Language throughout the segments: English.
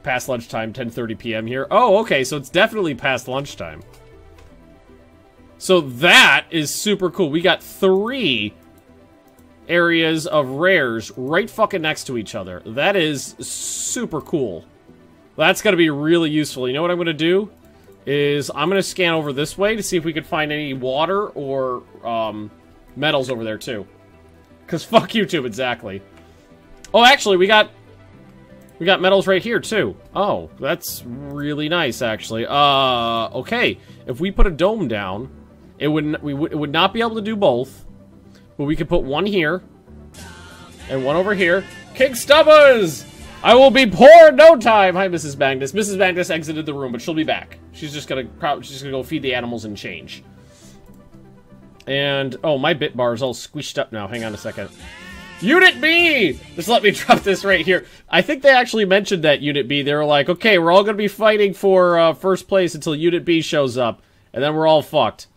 past lunchtime, 10:30 p.m. here. Oh, okay, so it's definitely past lunchtime. So that is super cool. We got 3 areas of rares right fucking next to each other. That is super cool. That's gonna be really useful. You know what I'm gonna do? Is I'm gonna scan over this way to see if we could find any water or metals over there too. Cause fuck YouTube, exactly. Oh, actually, we got metals right here too. Oh, that's really nice, actually. Okay. If we put a dome down, it would not be able to do both, but we could put one here and one over here. King Stubbers! I will be poor in no time. Hi, Mrs. Magnus. Mrs. Magnus exited the room, but she'll be back. She's just gonna go feed the animals and change. And oh, my bit bar is all squished up now. Hang on a second. Unit B! Just let me drop this right here. I think they actually mentioned that Unit B. They were like, okay, we're all gonna be fighting for first place until Unit B shows up, and then we're all fucked.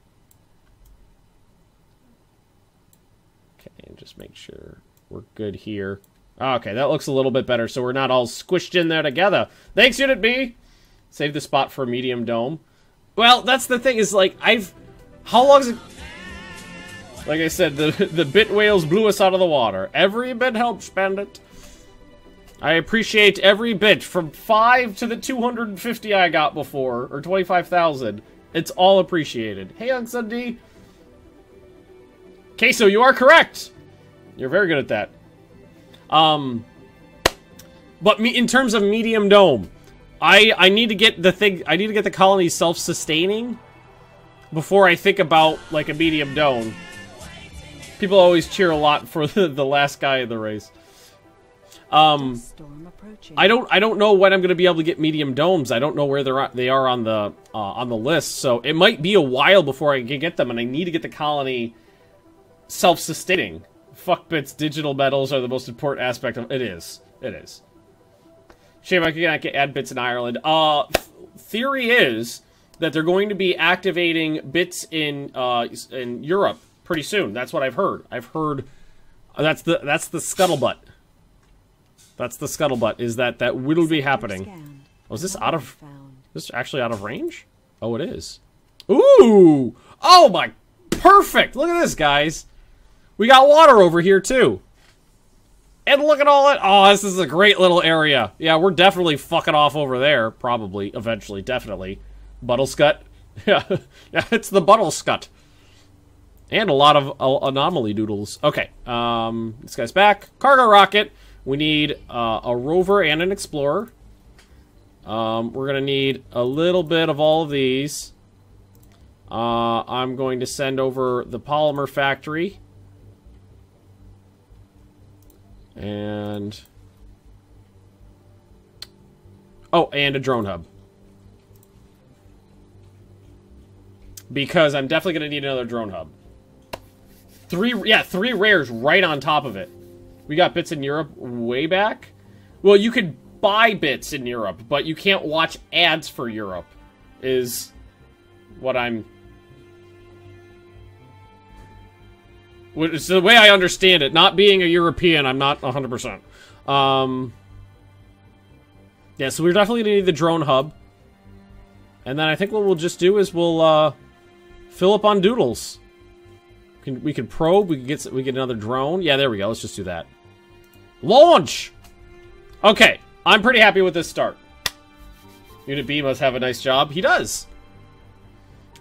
Okay, and just make sure we're good here. Okay, that looks a little bit better, so we're not all squished in there together. Thanks, Unit B! Save the spot for a medium dome. Well, that's the thing, is like, how long is it? Like I said, the bit whales blew us out of the water. Every bit helps, Bandit. I appreciate every bit, from 5 to the 250 I got before, or 25,000. It's all appreciated. Hey, Young Sunday. Queso, you are correct! You're very good at that. But in terms of medium dome, I need to get the thing, I need to get the colony self-sustaining before I think about, like, a medium dome. People always cheer a lot for the last guy in the race. I don't know when I'm going to be able to get medium domes. I don't know where they are on the list, so it might be a while before I can get them, and I need to get the colony self-sustaining. Fuck bits, digital metals are the most important aspect of it. Is. It is. Shame I can't add bits in Ireland. Theory is that they're going to be activating bits in Europe pretty soon. That's what I've heard. I've heard that's the scuttlebutt. That's the scuttlebutt, is that will be happening. Oh, is this this actually out of range? Oh, it is. Ooh! Oh my, perfect! Look at this, guys. We got water over here too. And look at all that. Oh, this is a great little area. Yeah, we're definitely fucking off over there. Probably, eventually, definitely. Buttlescut. Yeah, yeah, it's the Buttlescut. And a lot of anomaly doodles. Okay, this guy's back. Cargo rocket. We need a rover and an explorer. We're gonna need a little bit of all of these. I'm going to send over the polymer factory. And... oh, and a drone hub. Because I'm definitely gonna need another drone hub. 3 rares right on top of it. We got bits in Europe way back. Well, you could buy bits in Europe, but you can't watch ads for Europe, is what I'm... it's the way I understand it. Not being a European, I'm not 100%. Yeah, so we're definitely gonna need the drone hub. And then I think what we'll just do is we'll, fill up on doodles. We can probe, we get another drone. Yeah, there we go, let's just do that. Launch! Okay, I'm pretty happy with this start. Unit B must have a nice job. He does.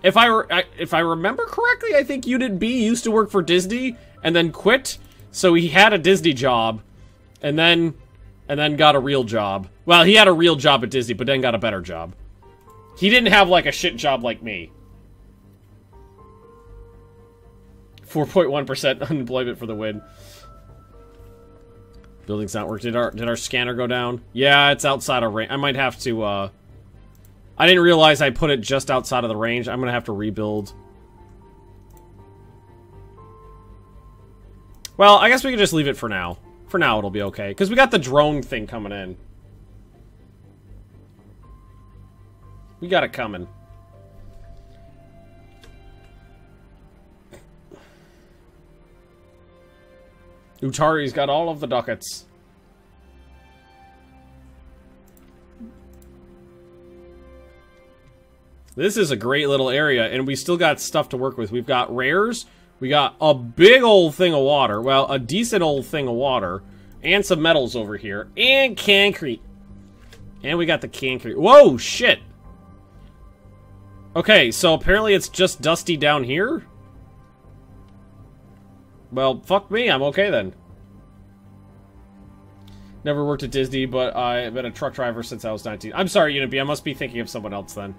If I remember correctly, I think Unit B used to work for Disney and then quit. So he had a Disney job and then got a real job. Well, he had a real job at Disney, but then got a better job. He didn't have like a shit job like me. 4.1% unemployment for the win. Building's not working. Did our scanner go down? Yeah, it's outside of range. I might have to, I didn't realize I put it just outside of the range. I'm gonna have to rebuild. Well, I guess we can just leave it for now. For now, it'll be okay. Because we got the drone thing coming in. We got it coming. Utari's got all of the ducats. This is a great little area, and we still got stuff to work with. We've got rares. We got a big old thing of water. Well, a decent old thing of water. And some metals over here. And concrete. And we got the concrete. Whoa, shit! Okay, so apparently it's just dusty down here? Well, fuck me, I'm okay then. Never worked at Disney, but I've been a truck driver since I was 19. I'm sorry, Unit B, I must be thinking of someone else then.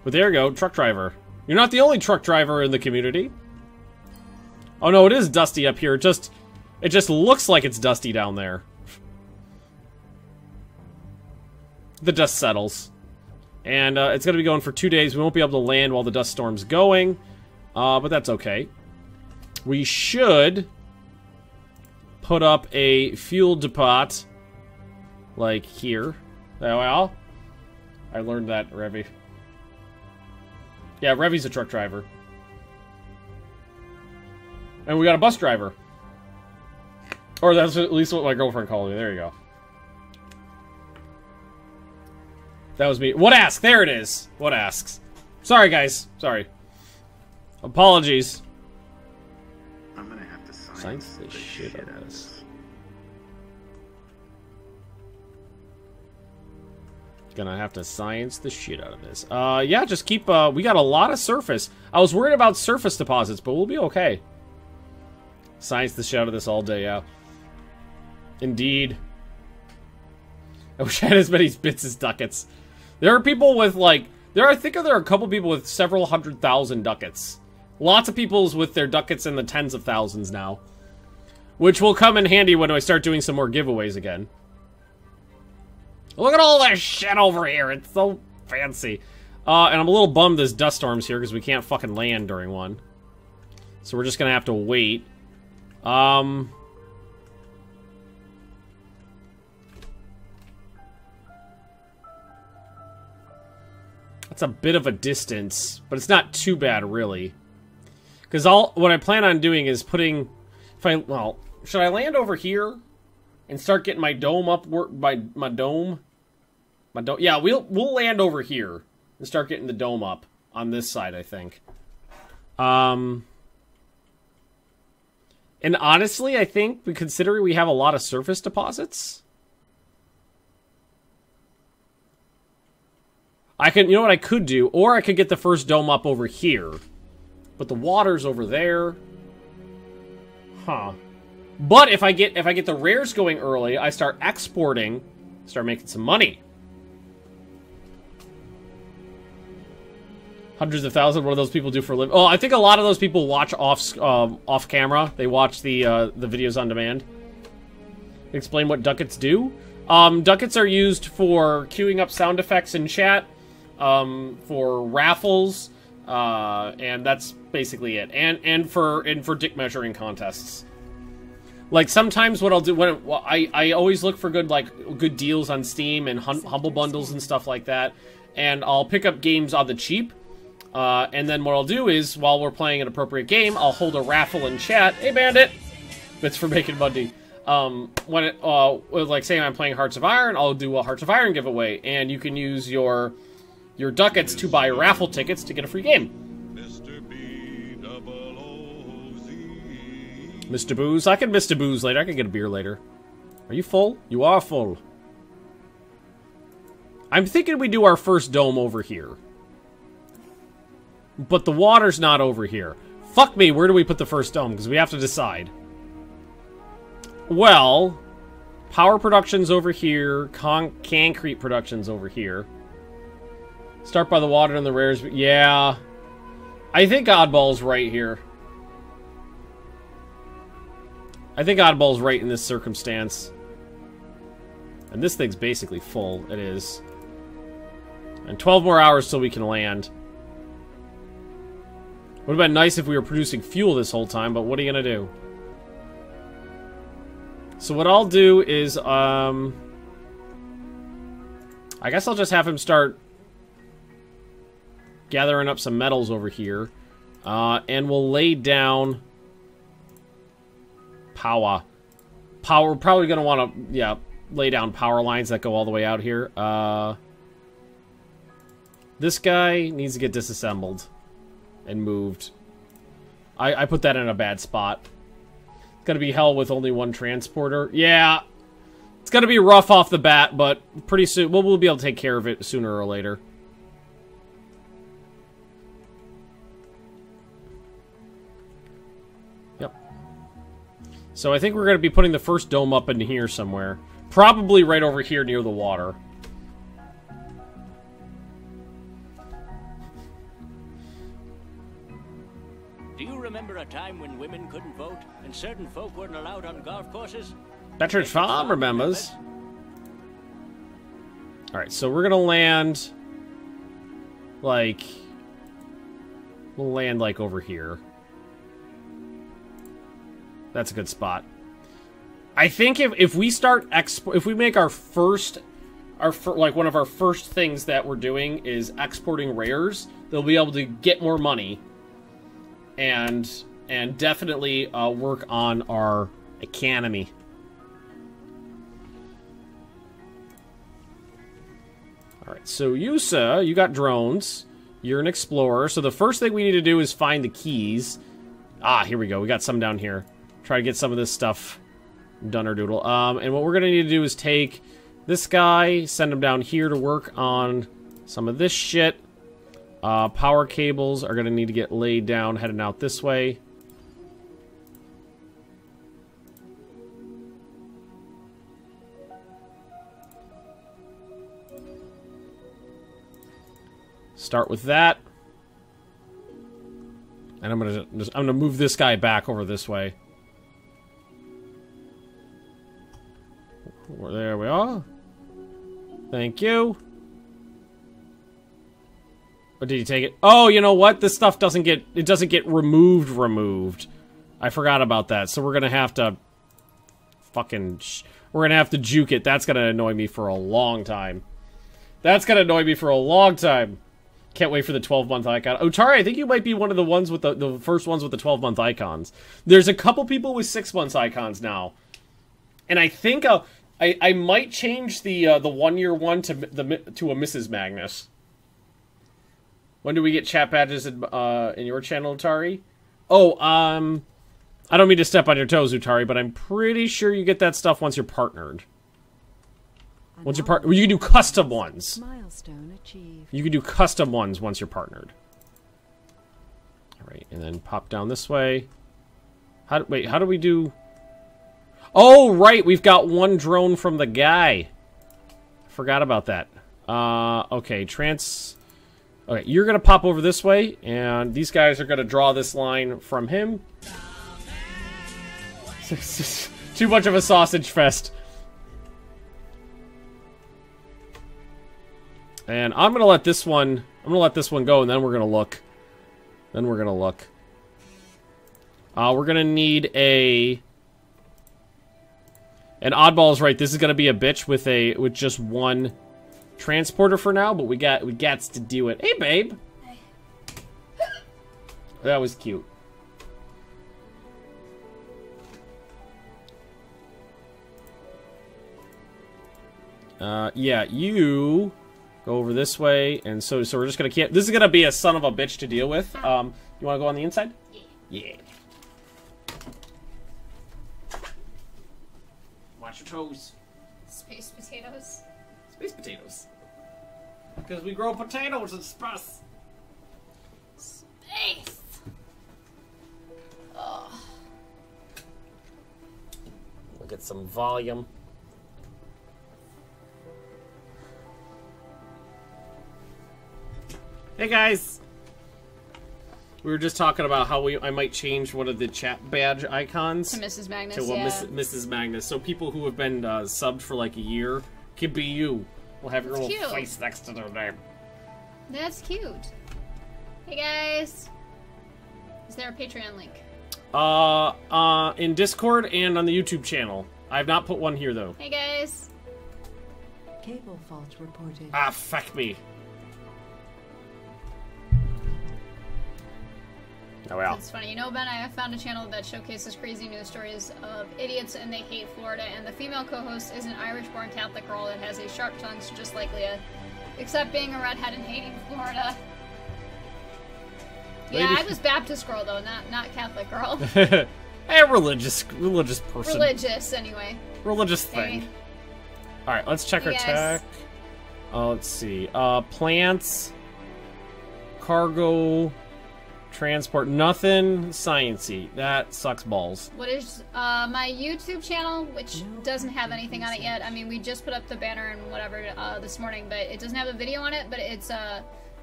But there you go, truck driver. You're not the only truck driver in the community. Oh no, it is dusty up here. It just looks like it's dusty down there. The dust settles. And it's going to be going for 2 days. We won't be able to land while the dust storm's going. But that's okay. We should put up a fuel depot. Like here. Well, I learned that, Revy. Yeah, Revy's a truck driver. And we got a bus driver. Or that's at least what my girlfriend called me. There you go. That was me. What asks? There it is. What asks? Sorry, guys. Sorry. Apologies. I'm gonna have to science the shit out of this. Gonna have to science the shit out of this. Yeah, just keep, we got a lot of surface. I was worried about surface deposits, but we'll be okay. Science the shit out of this all day, yeah. Indeed. I wish I had as many bits as ducats. There are people with, like, I think there are a couple people with several 100,000 ducats. Lots of people with their ducats in the tens of thousands now. Which will come in handy when I start doing some more giveaways again. Look at all that shit over here. It's so fancy. And I'm a little bummed this dust storm's here because we can't fucking land during one. So we're just gonna have to wait. That's a bit of a distance, but it's not too bad, really. Because what I plan on doing is putting... Well, should I land over here and start getting my dome up? My dome? Yeah, we'll land over here and start getting the dome up on this side, I think. And honestly, I think, considering we have a lot of surface deposits, you know what I could do? Or I could get the first dome up over here. But the water's over there. Huh. But if I get the rares going early, I start exporting, start making some money. Hundreds of thousands. What do those people do for a living? Oh, I think a lot of those people watch off camera. They watch the videos on demand. Explain what ducats do. Ducats are used for queuing up sound effects in chat, for raffles, and that's basically it. And for dick measuring contests. Like sometimes what I'll do I always look for good deals on Steam and humble bundles and stuff like that, and I'll pick up games on the cheap. And then what I'll do is, while we're playing an appropriate game, I'll hold a raffle in chat. Hey, Bandit! Bits for making money. Like, say I'm playing Hearts of Iron, I'll do a Hearts of Iron giveaway, and you can use your ducats to buy raffle tickets to get a free game. Mr. Booze? I can Mr. Booze later. I can get a beer later. Are you full? You are full. I'm thinking we do our first dome over here. But the water's not over here. Fuck me, where do we put the first dome? Because we have to decide. Well, power production's over here. Concrete production's over here. Start by the water and the rares. Yeah. I think Oddball's right here. I think Oddball's right in this circumstance. And this thing's basically full. It is. And 12 more hours till we can land. Would have been nice if we were producing fuel this whole time, but what are you gonna do? So what I'll do is, I guess I'll just have him start gathering up some metals over here. And we'll lay down power. We're probably gonna want to, lay down power lines that go all the way out here. This guy needs to get disassembled and moved. I put that in a bad spot. It's gonna be hell with only one transporter. Yeah, it's gonna be rough off the bat, but pretty soon we'll be able to take care of it sooner or later. Yep. So I think we're gonna be putting the first dome up in here somewhere. Probably right over here near the water. Do you remember a time when women couldn't vote and certain folk weren't allowed on golf courses? Betridge Farm remembers. Alright, so we're gonna land... like... we'll land, like, over here. That's a good spot. I think if we start if we make our first... like, one of our first things that we're doing is exporting rares, they'll be able to get more money. And definitely work on our economy. Alright, so you, sir, you got drones. You're an explorer. So the first thing we need to do is find the keys. Ah, here we go. We got some down here. Try to get some of this stuff done or doodle. And what we're going to need to do is take this guy, send him down here to work on some of this shit. Power cables are going to need to get laid down heading out this way. Start with that. And I'm gonna move this guy back over this way. There we are. Thank you. Or did you take it? Oh, you know what? This stuff doesn't get removed. I forgot about that. So we're gonna have to we're gonna have to juke it. That's gonna annoy me for a long time. Can't wait for the 12-month icon. Otari, I think you might be one of the ones with the first ones with the 12-month icons. There's a couple people with 6-month icons now. And I think I might change the 1-year one to a Mrs. Magnus. When do we get chat badges in your channel, Utari? Oh, I don't mean to step on your toes, Utari, but I'm pretty sure you get that stuff once you're partnered. Once you're partnered, you can do custom ones. Milestone achieved. You can do custom ones once you're partnered. All right, and then pop down this way. Wait, how do we do? Oh, right, we've got one drone from the guy. Forgot about that. Okay, Okay, you're gonna pop over this way, and these guys are gonna draw this line from him. Too much of a sausage fest. And I'm gonna let this one go, and then we're gonna look. We're gonna need an oddball is right. This is gonna be a bitch with just one transporter for now, but we got to do it. Hey, babe. Hey. That was cute. Yeah, you go over this way, and so we're just gonna this is gonna be a son of a bitch to deal with. You want to go on the inside? Yeah. Watch your toes. Space potatoes. Space potatoes. Because we grow potatoes in space. Space. Oh. We'll get some volume. Hey guys! We were just talking about how I might change one of the chat badge icons To Mrs. Magnus, to yeah. Mrs. Magnus. So people who have been subbed for like a year can be you. We'll have your That's little cute. face next to their name. That's cute. Hey guys. Is there a Patreon link? In Discord and on the YouTube channel. I have not put one here though. Hey guys. Cable fault reported. Ah, fuck me. Oh well. It's funny. You know, Ben, I have found a channel that showcases crazy news stories of idiots and they hate Florida, and the female co-host is an Irish-born Catholic girl that has a sharp tongue, just like Leah. Except being a redhead and hating Florida. Lady. Yeah, I was Baptist girl though, not Catholic girl. Hey, religious person. Religious, anyway. Religious thing. Hey. All right, let's check our Yes. tech. Let's see. Plants, cargo, transport. Nothing sciencey. That sucks balls. What is my YouTube channel, which doesn't have anything on it yet. I mean, we just put up the banner and whatever this morning, but it doesn't have a video on it. But it's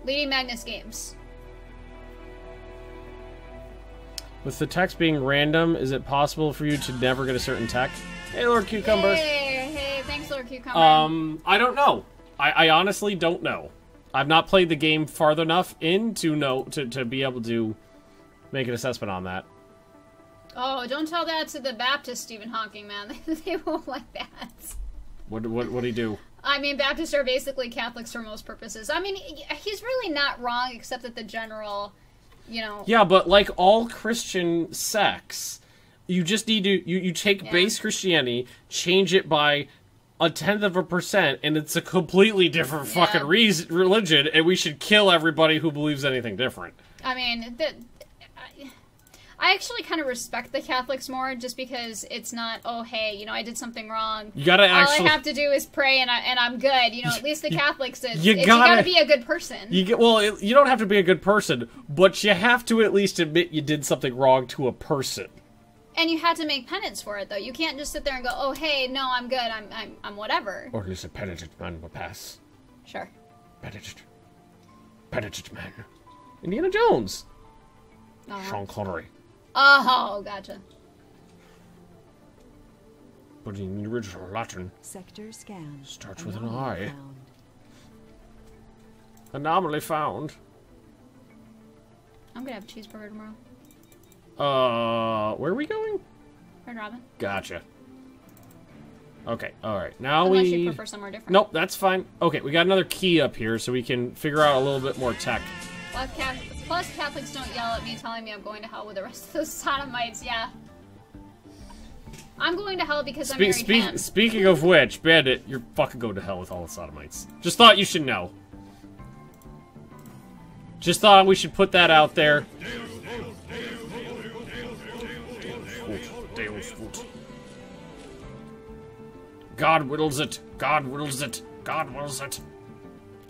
Leading Magnus Games. With the text being random, is it possible for you to never get a certain tech? Hey, Lord Cucumber. Hey, thanks, Lord Cucumber. I don't know. I honestly don't know. I've not played the game far enough in to know to be able to make an assessment on that. Oh, don't tell that to the Baptist Stephen Hawking, man. They won't like that. What do he do? I mean, Baptists are basically Catholics for most purposes. I mean, he's really not wrong, except that the general, you know... Yeah, but like all Christian sects, you just need to... You take base Christianity, change it by 0.1%, and it's a completely different fucking religion, and we should kill everybody who believes anything different. I mean, I actually kind of respect the Catholics more, just because it's not, oh, hey, you know, I did something wrong. You gotta actually... All I have to do is pray and I'm good. You know, at least the Catholics, you gotta be a good person. You don't have to be a good person, but you have to at least admit you did something wrong to a person. And you had to make penance for it, though. You can't just sit there and go, oh, hey, no, I'm good, I'm whatever. Or at least a penitent man will pass. Sure. Penitent man. Indiana Jones. Uh-huh. Sean Connery. Oh, gotcha. But in the original Latin, Sector scan. starts with an I. Found. Anomaly found. I'm gonna have a cheeseburger tomorrow. Where are we going? Red Robin. Gotcha. Okay, alright. Now Unless you prefer somewhere different. Nope, that's fine. Okay, we got another key up here so we can figure out a little bit more tech. Plus, Catholics don't yell at me telling me I'm going to hell with the rest of those sodomites, yeah. I'm going to hell because I'm married ham. Speaking of which, Bandit, you're fucking going to hell with all the sodomites. Just thought you should know. Just thought we should put that out there. God wills it. God wills it. God wills it.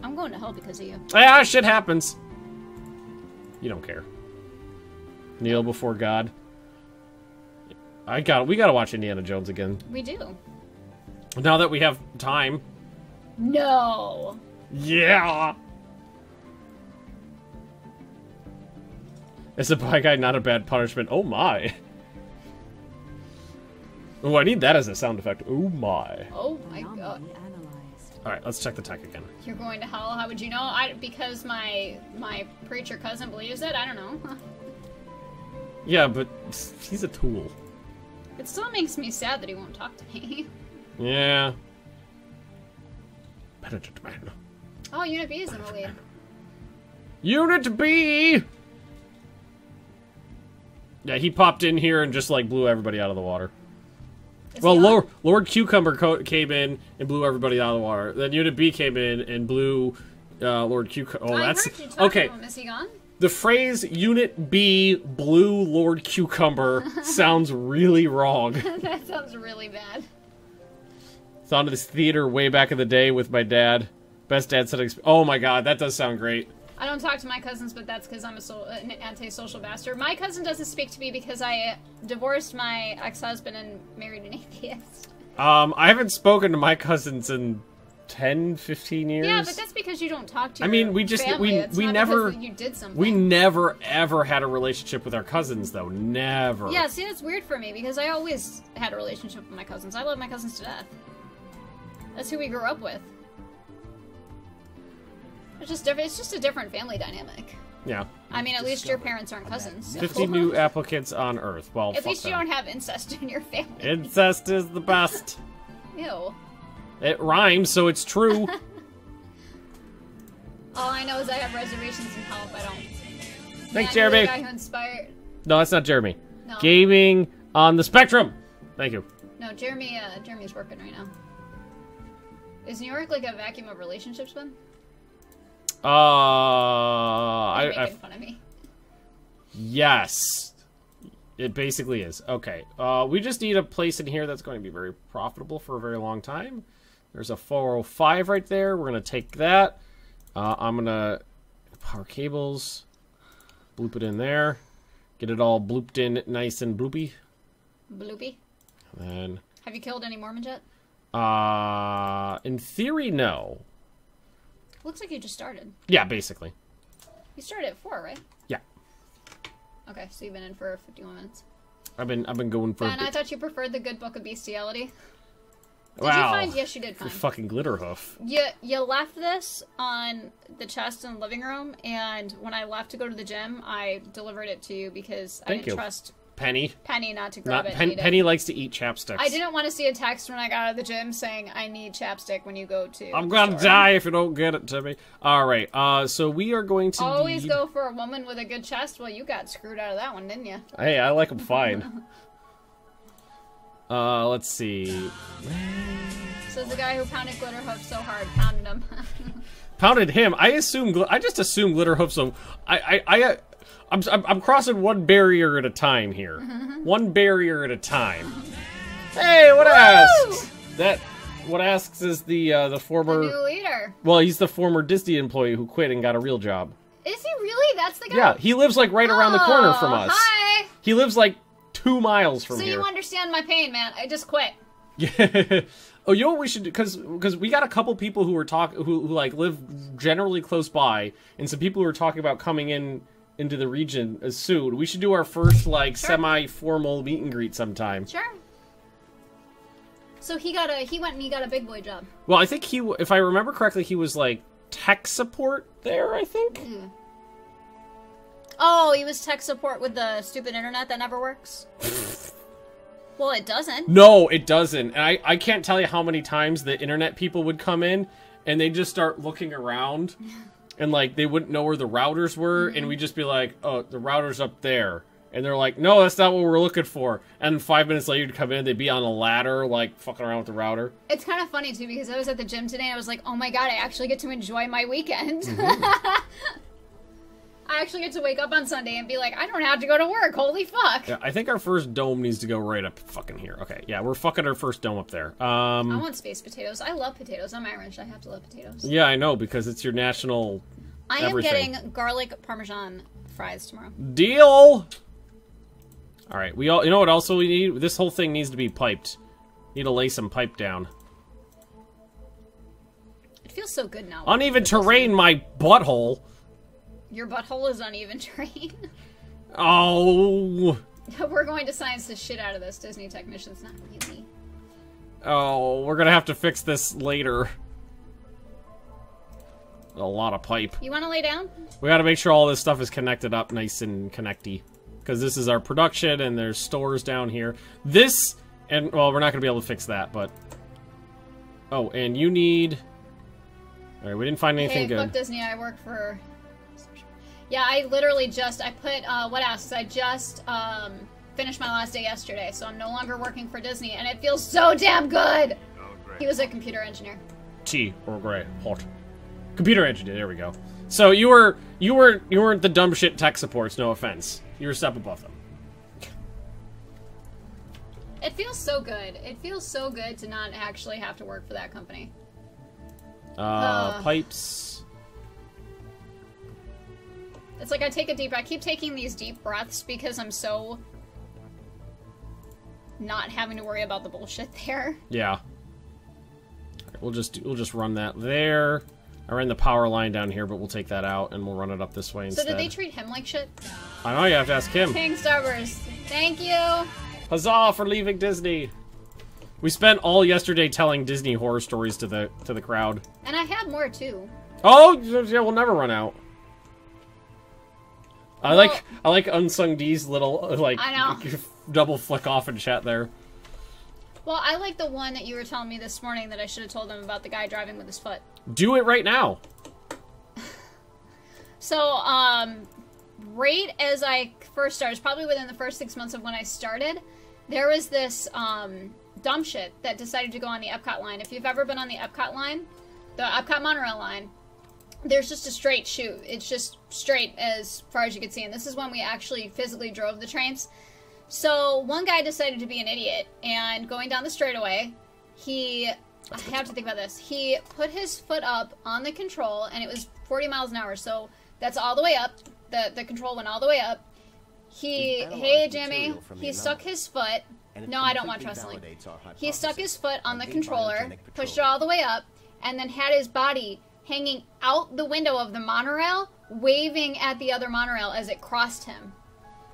I'm going to hell because of you. Yeah, shit happens. You don't care. Kneel before God. We gotta watch Indiana Jones again. We do. Now that we have time. No. Yeah. Is a bi guy not a bad punishment? Oh my. Oh, I need that as a sound effect. Oh my. Oh my god. Anomaly analyzed. Alright, let's check the tech again. You're going to hell? How would you know? Because my preacher cousin believes it? I don't know. Yeah, but he's a tool. It still makes me sad that he won't talk to me. Yeah. Penitent man. Oh, Unit B is in the lead. Unit B! Yeah, he popped in here and just, like, blew everybody out of the water. Well, Lord Cucumber came in and blew everybody out of the water. Then Unit B came in and blew Lord Cucumber. Oh, that's... Okay. Is he gone? The phrase Unit B blew Lord Cucumber sounds really wrong. That sounds really bad. Saw to this theater way back in the day with my dad. Best dad setting. Oh my god, that does sound great. I don't talk to my cousins, but that's because I'm an antisocial bastard. My cousin doesn't speak to me because I divorced my ex-husband and married an atheist. I haven't spoken to my cousins in 10, 15 years. Yeah, but that's because you don't talk to your I mean, we just family. we never you did something. we never ever had a relationship with our cousins though. Never. Yeah, see, that's weird for me because I always had a relationship with my cousins. I love my cousins to death. That's who we grew up with. It's just different. It's just a different family dynamic. Yeah. I mean, at least your parents aren't cousins. So. 50 new applicants on Earth. Well, at fuck least you them. don't have incest in your family. Incest is the best. Ew. It rhymes, so it's true. All I know is I have reservations in hell if I don't. Thanks, Yeah, Jeremy. the guy who inspired... No, that's not Jeremy. No. Gaming on the Spectrum. Thank you. No, Jeremy's working right now. Is New York like a vacuum of relationships, Ben? You're making fun of me. Yes. It basically is. Okay. We just need a place in here that's going to be very profitable for a very long time. There's a 405 right there. We're going to take that. I'm going to power cables. Bloop it in there. Get it all blooped in nice and bloopy. Bloopy. And then... Have you killed any Mormons yet? In theory, no. Looks like you just started. Yeah, basically. You started at 4, right? Yeah. Okay, so you've been in for 51 minutes. I've been going for... And I thought you preferred the Good Book of Bestiality. Did wow. you find... Yes, you did find. Fucking Glitterhoof. You left this on the chest in the living room, and when I left to go to the gym, I delivered it to you because I didn't trust Penny not to grab it. Penny likes to eat chapsticks. I didn't want to see a text when I got out of the gym saying I need chapstick when you go to I'm gonna die if you don't get it to me. Alright, so we are going to always go for a woman with a good chest. Well, you got screwed out of that one, didn't you? Hey, I like them fine. Let's see. So the guy who pounded Glitterhoof so hard pounded him. Pounded him. I just assume Glitterhoof. So I'm crossing one barrier at a time here. One barrier at a time. Hey, what asks? What asks is the former the new leader. Well, he's the former Disney employee who quit and got a real job. Is he really? That's the guy. Yeah, he lives like right around the corner from us. Hi. He lives like 2 miles from here. So you understand my pain, man. I just quit. Yeah. Oh, you know what we should do? Because we got a couple people who were who like live generally close by, and some people who are talking about coming into the region soon. We should do our first like semi-formal meet and greet sometime. Sure. So he went and he got a big boy job. Well, I think if I remember correctly, he was like tech support there, I think. Mm. Oh, he was tech support with the stupid internet that never works. Well, it doesn't. No, it doesn't. And I can't tell you how many times the internet people would come in and they'd just start looking around and like they wouldn't know where the routers were, and we'd just be like, oh, the router's up there. And they're like, no, that's not what we're looking for. And 5 minutes later, you'd come in, they'd be on a ladder, like, fucking around with the router. It's kind of funny, too, because I was at the gym today, and I was like, oh my god, I actually get to enjoy my weekend. I actually get to wake up on Sunday and be like, I don't have to go to work, holy fuck. Yeah, I think our first dome needs to go right up fucking here. Okay, yeah, we're fucking our first dome up there. I want space potatoes. I love potatoes. I'm Irish, I have to love potatoes. Yeah, I know, because it's your national everything. Getting garlic parmesan fries tomorrow. Deal! Alright, you know what also we need? This whole thing needs to be piped. Need to lay some pipe down. It feels so good now. Uneven terrain, my butthole. Your butthole is uneven terrain. Oh. We're going to science the shit out of this, Disney technicians. Not really. Oh, we're gonna have to fix this later. A lot of pipe. You want to lay down? We gotta make sure all this stuff is connected up nice and connecty. Because this is our production, and there's stores down here. This, and, well, we're not gonna be able to fix that, but... Oh, and you need... Alright, we didn't find anything good. Fuck Disney, I work for... Yeah, I literally just, I put, what asks? I just, finished my last day yesterday, so I'm no longer working for Disney, and it feels so damn good! Oh, great. He was a computer engineer. Tea, or gray, hot. Computer engineer, there we go. So you weren't the dumb shit tech supports, no offense. You were a step above them. It feels so good. It feels so good to not actually have to work for that company. Pipes. It's like I keep taking these deep breaths because I'm so not having to worry about the bullshit there. Yeah. Okay, we'll just run that there. I ran the power line down here, but we'll take that out and we'll run it up this way instead. So did they treat him like shit? I know, you have to ask him. King Starburst, thank you. Huzzah for leaving Disney. We spent all yesterday telling Disney horror stories to the crowd. And I have more too. Oh, yeah, we'll never run out. I like Unsung D's little like I know. double flick off in chat there. Well, I like the one that you were telling me this morning that I should have told them about the guy driving with his foot. Do it right now. So, right as I first started, probably within the first 6 months of when I started, there was this dumb shit that decided to go on the Epcot line. If you've ever been on the Epcot line, the Epcot monorail line, there's just a straight shoot. It's just straight as far as you can see. And this is when we actually physically drove the trains. So one guy decided to be an idiot, and going down the straightaway, I have to think about this. He put his foot up on the control, and it was 40 miles an hour. So that's all the way up. The control went all the way up. Hey Jimmy, he stuck his foot. No, I don't watch wrestling. He stuck his foot on the controller, pushed it all the way up, and then had his body hanging out the window of the monorail, waving at the other monorail as it crossed him.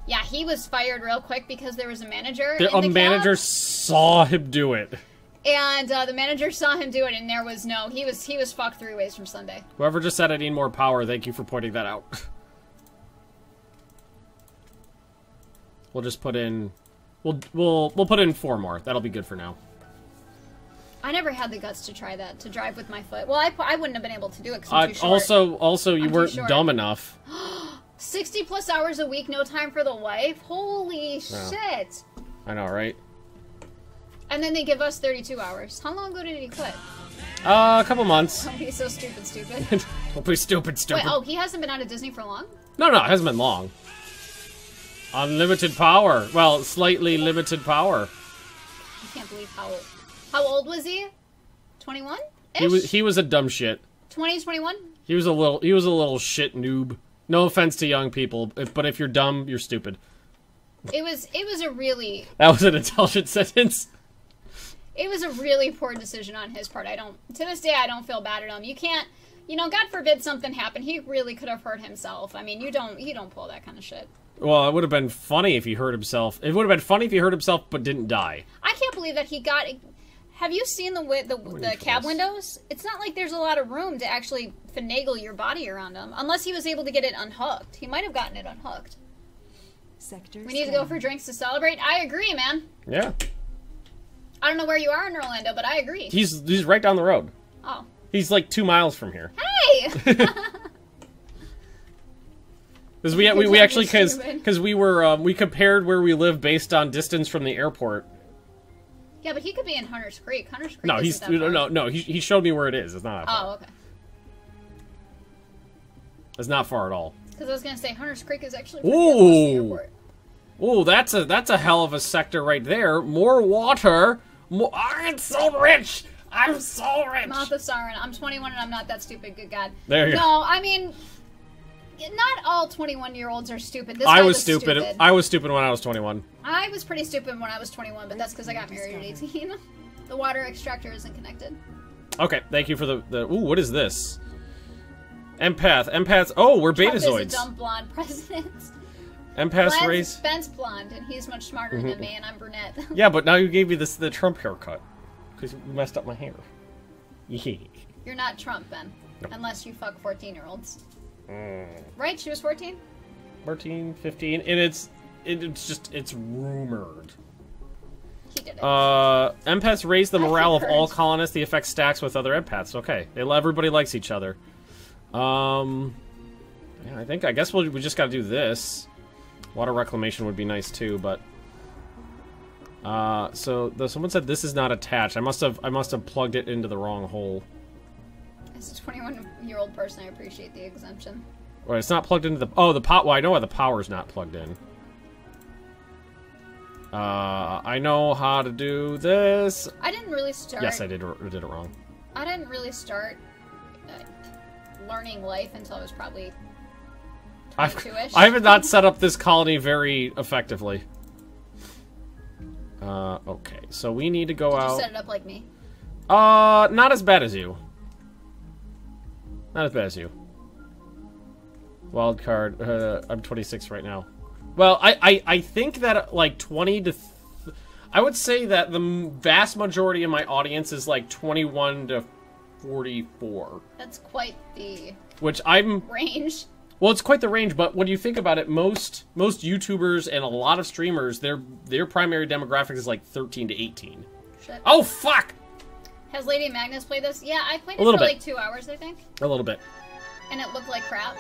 Yeah, he was fired real quick because there was a manager in the cab. manager saw him do it. And the manager saw him do it, and there was no... He was fucked 3 ways from Sunday. Whoever just said I need more power, thank you for pointing that out. We'll just put in... We'll put in 4 more. That'll be good for now. I never had the guts to try that, to drive with my foot. Well, I wouldn't have been able to do it because I'm too short. Also, you weren't dumb enough. 60 plus hours a week, no time for the wife? Holy shit. I know, right? And then they give us 32 hours. How long ago did he quit? A couple months. Oh, he's so stupid. Don't be stupid. Wait, oh, he hasn't been out of Disney for long? No, it hasn't been long. Unlimited power. Well, slightly limited power. I can't believe how old was he? 21? He was a dumb shit. 20, 21? He was a little shit noob. No offense to young people, but if you're dumb, you're stupid. It was a really... That was an intelligent sentence. It was a really poor decision on his part. To this day, I don't feel bad at him. You can't, God forbid something happened. He really could have hurt himself. I mean, you don't pull that kind of shit. Well, it would have been funny if he hurt himself. It would have been funny if he hurt himself but didn't die. I can't believe that he got... Have you seen the cab windows? It's not like there's a lot of room to actually finagle your body around them. Unless he was able to get it unhooked. He might have gotten it unhooked. We need to go for drinks to celebrate. I agree, man. Yeah. I don't know where you are in Orlando, but I agree. He's right down the road. Oh. He's like 2 miles from here. Hey! Because we actually because we compared where we live based on distance from the airport. Yeah, but he could be in Hunters Creek. Hunters Creek. No, he showed me where it is. It's not that far. Oh, okay. It's not far at all. Because I was gonna say Hunters Creek is actually pretty close to the airport. Oh, that's a hell of a sector right there. More water. I'm so rich. I'm so rich. Mouth of Siren. I'm 21 and I'm not that stupid. Good God. There you go. No, I mean, not all 21-year-olds are stupid. This I guy was stupid. I was stupid when I was 21. I was pretty stupid when I was 21, but that's because I got married at 18. The water extractor isn't connected. Okay, thank you for the. Ooh, what is this? Empaths. Oh, we're Betazoids. Trump is a dumb blonde president. Empaths race. Ben's blonde, and he's much smarter than me, and I'm brunette. Yeah, but now you gave me the Trump haircut. Because you messed up my hair. You're not Trump, Ben. No. Unless you fuck 14-year-olds. Right? She was 14? 14, 15, and it's rumored. He did it. Empaths raise the morale of all colonists. The effect stacks with other empaths. Okay. Everybody likes each other. Yeah, I guess we just gotta do this. Water reclamation would be nice too, but someone said this is not attached. I must have plugged it into the wrong hole. As a 21-year-old person, I appreciate the exemption. Well, it's not plugged into the well, I know why the power's not plugged in. I know how to do this. I didn't really start. Yes, I did it wrong. I didn't really start learning life until I was probably 22-ish. I have not set up this colony very effectively. Okay, so we need to go out. Did you set it up like me? Not as bad as you. Not as bad as you. Wild card. I'm 26 right now. Well, I think that like 20 to... I would say that the vast majority of my audience is like 21 to 44. That's quite the... Which I'm... range. Well, it's quite the range, but when you think about it, most YouTubers and a lot of streamers, their primary demographic is like 13 to 18. Shit. Oh, fuck! Has Lady Magnus played this? Yeah, I played it for like 2 hours, I think. A little bit. And it looked like crap.